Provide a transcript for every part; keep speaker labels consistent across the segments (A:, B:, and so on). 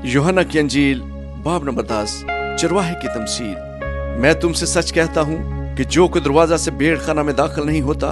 A: यूहन्ना की अंजील बाब नंबर 10 चरवाहे की तमसील। मैं तुमसे सच कहता हूँ कि जो कोई दरवाजा से भेड़ खाना में दाखिल नहीं होता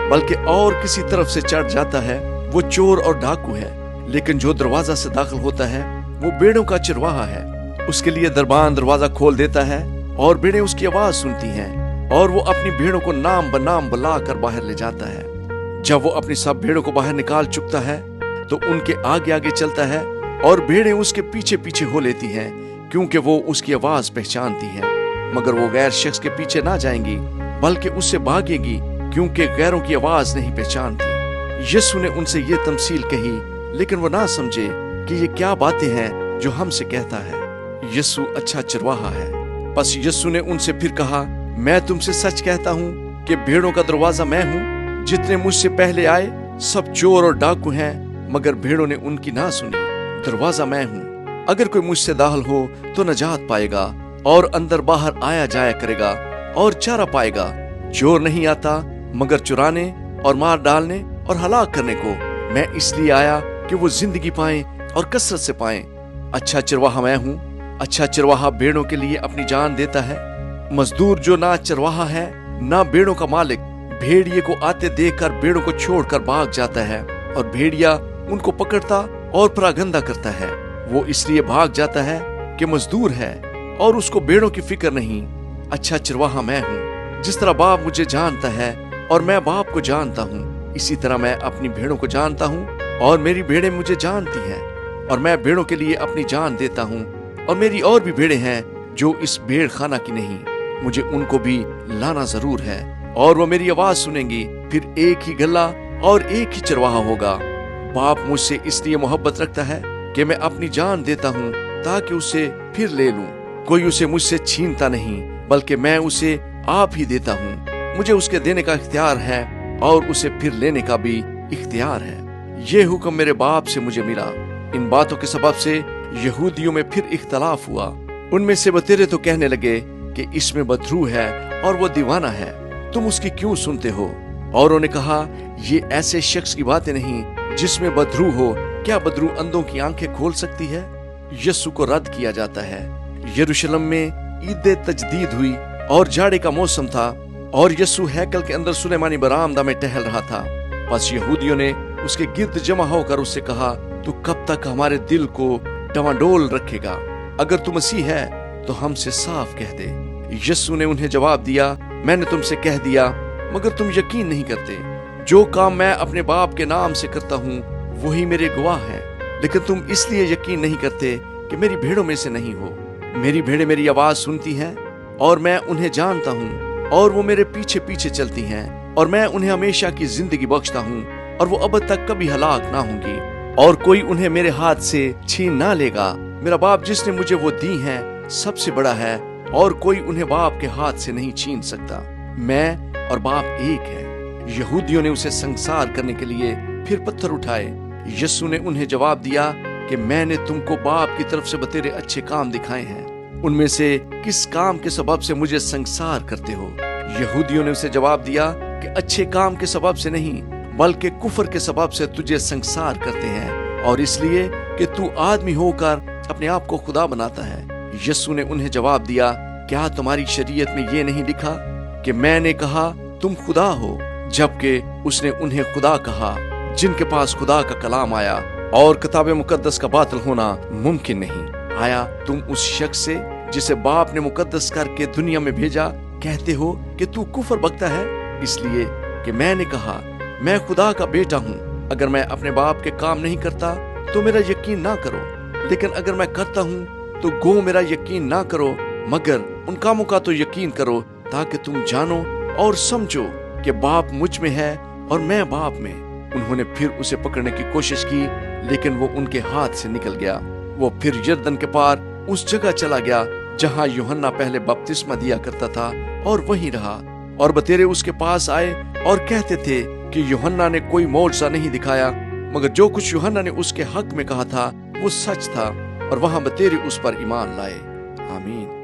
A: बल्कि और किसी तरफ से चढ़ जाता है वो चोर और डाकू है, लेकिन जो दरवाजा से दाखिल होता है वो भेड़ों का चरवाहा है। उसके लिए दरबान दरवाजा खोल देता है और भेड़ें उसकी आवाज सुनती हैं और वो अपनी भेड़ों को नाम बनाम बुला कर बाहर ले जाता है। जब वो अपनी सब भेड़ों को बाहर निकाल चुकता है तो उनके आगे आगे चलता है और भेड़ें उसके पीछे पीछे हो लेती हैं, क्योंकि वो उसकी आवाज पहचानती हैं। मगर वो गैर शख्स के पीछे ना जाएंगी बल्कि उससे भागेगी, क्योंकि गैरों की आवाज नहीं पहचानती। यीशु ने उनसे ये तमसील कही, लेकिन वो ना समझे कि ये क्या बातें हैं जो हमसे कहता है। यीशु अच्छा चरवाहा है। बस यीशु ने उनसे फिर कहा, मैं तुमसे सच कहता हूँ कि भेड़ों का दरवाजा मैं हूँ। जितने मुझसे पहले आए सब चोर और डाकू हैं, मगर भेड़ों ने उनकी ना सुनी। दरवाजा मैं हूँ। अगर कोई मुझसे दाखिल हो तो नजात पाएगा और अंदर बाहर आया जाया करेगा और चारा पाएगा। चोर नहीं आता मगर चुराने और मार डालने और हलाक करने को। मैं इसलिए आया कि वो जिंदगी पाएं और कसरत से पाएं। अच्छा चरवाहा मैं हूँ। अच्छा चरवाहा भेड़ों के लिए अपनी जान देता है। मजदूर जो ना चरवाहा है ना भेड़ों का मालिक, भेड़िए को आते देखकर भेड़ों को छोड़कर भाग जाता है और भेड़िया उनको पकड़ता और परागंदा करता है। वो इसलिए भाग जाता है कि मजदूर है और उसको भेड़ों की फिक्र नहीं। अच्छा चरवाहा मैं हूँ। जिस तरह बाप मुझे जानता है और मैं बाप को जानता हूँ, इसी तरह मैं अपनी भेड़ों को जानता हूँ और मेरी भेड़ें मुझे जानती हैं और मैं भेड़ों के लिए अपनी जान देता हूँ। और मेरी और भी भेड़ें हैं जो इस भेड़ खाना की नहीं, मुझे उनको भी लाना जरूर है और वो मेरी आवाज सुनेंगी। फिर एक ही गल्ला और एक ही चरवाहा होगा। बाप मुझसे इसलिए मोहब्बत रखता है कि मैं अपनी जान देता हूँ ताकि उसे फिर ले लूं। कोई उसे मुझसे छीनता नहीं बल्कि मैं उसे आप ही देता हूँ। मुझे उसके देने का इख्तियार है और उसे फिर लेने का भी इख्तियार है। ये हुक्म मेरे बाप से मुझे मिला। इन बातों के सबब से यहूदियों में फिर इख्तलाफ हुआ। उनमें से बतेरे तो कहने लगे कि इसमें बदरू है और वो दीवाना है, तुम उसकी क्यों सुनते हो? औरों ने कहा, ये ऐसे शख्स की बातें नहीं जिसमें बदरू हो। क्या बदरू अंधों की आंखें खोल सकती है? यीशु को रद्द किया जाता है। यरूशलेम में ईद तजदीद हुई और जाड़े का मौसम था और यीशु हैकल के अंदर सुलेमानी बरामदा में टहल रहा था। बस यहूदियों ने उसके गिर्द जमा होकर उससे कहा, तू कब तक हमारे दिल को डवाडोल रखेगा? अगर तू मसीह है तो हमसे साफ कह दे। यीशु ने उन्हें जवाब दिया, मैंने तुमसे कह दिया मगर तुम यकीन नहीं करते। जो काम मैं अपने बाप के नाम से करता हूँ वही मेरे गवाह हैं, लेकिन तुम इसलिए यकीन नहीं करते कि मेरी भेड़ों में से नहीं हो। मेरी भेड़ें मेरी आवाज सुनती हैं और मैं उन्हें जानता हूँ और वो मेरे पीछे पीछे चलती हैं और मैं उन्हें हमेशा की जिंदगी बख्शता हूँ और वो अब तक कभी हलाक ना होंगी और कोई उन्हें मेरे हाथ से छीन ना लेगा। मेरा बाप जिसने मुझे वो दी हैं सबसे बड़ा है और कोई उन्हें बाप के हाथ से नहीं छीन सकता। मैं और बाप एक है। यहूदियों ने उसे संसार करने के लिए फिर पत्थर उठाए। यीशु ने उन्हें जवाब दिया कि मैंने तुमको बाप की तरफ से बतेरे अच्छे काम दिखाए हैं, उनमें से किस काम के सबब से मुझे संसार करते हो? यहूदियों ने उसे जवाब दिया कि अच्छे काम के सबब से नहीं बल्कि कुफर के सबब से तुझे संसार करते हैं और इसलिए कि तू आदमी होकर अपने आप को खुदा बनाता है। यीशु ने उन्हें जवाब दिया, क्या तुम्हारी शरीयत में ये नहीं लिखा कि मैंने कहा तुम खुदा हो? जबकि उसने उन्हें खुदा कहा जिनके पास खुदा का कलाम आया और किताब मुकद्दस का बातिल होना मुमकिन नहीं। आया तुम उस शख्स से जिसे बाप ने मुकद्दस करके दुनिया में भेजा कहते हो कि तू कुफर बकता है, इसलिए कि मैंने कहा मैं खुदा का बेटा हूँ। अगर मैं अपने बाप के काम नहीं करता तो मेरा यकीन ना करो, लेकिन अगर मैं करता हूँ तो गो मेरा यकीन ना करो, मगर उन कामों का तो यकीन करो ताकि तुम जानो और समझो कि बाप मुझ में है और मैं बाप में। उन्होंने फिर उसे पकड़ने की कोशिश की, लेकिन वो उनके हाथ से निकल गया। वो फिर यरदन के पार उस जगह चला गया जहाँ यूहन्ना पहले बपतिस्मा दिया करता था और वहीं रहा। और बतेरे उसके पास आए और कहते थे कि यूहन्ना ने कोई मौजज़ा नहीं दिखाया, मगर जो कुछ यूहन्ना ने उसके हक में कहा था वो सच था। और वहां बतेरे उस पर ईमान लाए। आमीन।